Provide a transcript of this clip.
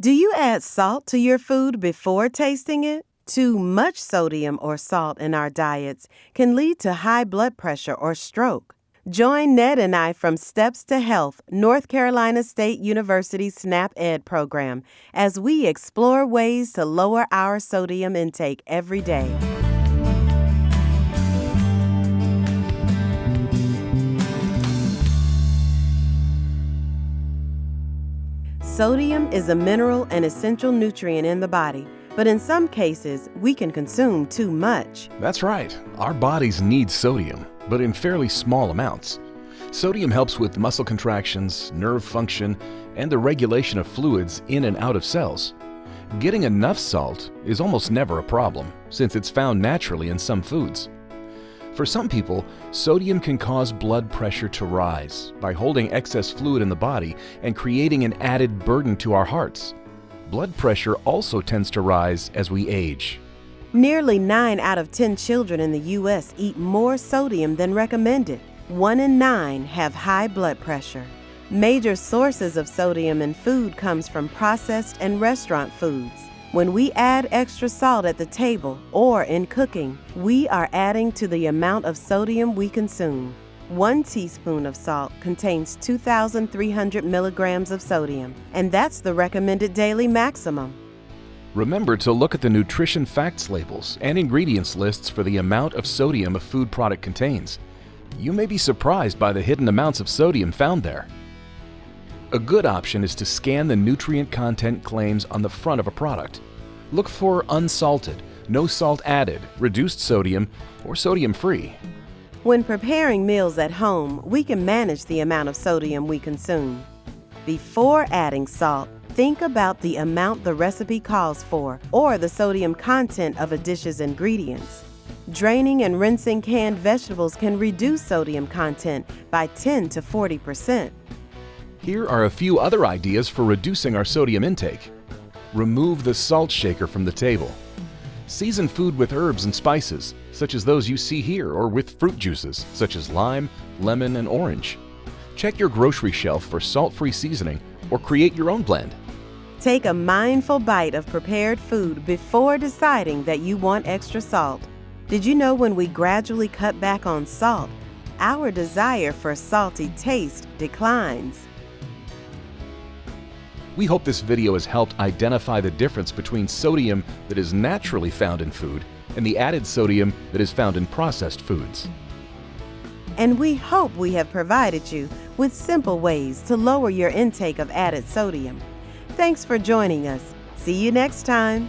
Do you add salt to your food before tasting it? Too much sodium or salt in our diets can lead to high blood pressure or stroke. Join Ned and I from Steps to Health, North Carolina State University SNAP Ed program, as we explore ways to lower our sodium intake every day. Sodium is a mineral and essential nutrient in the body, but in some cases, we can consume too much. That's right. Our bodies need sodium, but in fairly small amounts. Sodium helps with muscle contractions, nerve function, and the regulation of fluids in and out of cells. Getting enough salt is almost never a problem, since it's found naturally in some foods. For some people, sodium can cause blood pressure to rise by holding excess fluid in the body and creating an added burden to our hearts. Blood pressure also tends to rise as we age. Nearly 9 out of 10 children in the U.S. eat more sodium than recommended. 1 in 9 have high blood pressure. Major sources of sodium in food comes from processed and restaurant foods. When we add extra salt at the table or in cooking, we are adding to the amount of sodium we consume. 1 teaspoon of salt contains 2,300 milligrams of sodium, and that's the recommended daily maximum. Remember to look at the nutrition facts labels and ingredients lists for the amount of sodium a food product contains. You may be surprised by the hidden amounts of sodium found there. A good option is to scan the nutrient content claims on the front of a product. Look for unsalted, no salt added, reduced sodium, or sodium-free. When preparing meals at home, we can manage the amount of sodium we consume. Before adding salt, think about the amount the recipe calls for or the sodium content of a dish's ingredients. Draining and rinsing canned vegetables can reduce sodium content by 10 to 40%. Here are a few other ideas for reducing our sodium intake. Remove the salt shaker from the table. Season food with herbs and spices, such as those you see here, or with fruit juices, such as lime, lemon, and orange. Check your grocery shelf for salt-free seasoning or create your own blend. Take a mindful bite of prepared food before deciding that you want extra salt. Did you know when we gradually cut back on salt, our desire for salty taste declines? We hope this video has helped identify the difference between sodium that is naturally found in food and the added sodium that is found in processed foods. And we hope we have provided you with simple ways to lower your intake of added sodium. Thanks for joining us. See you next time.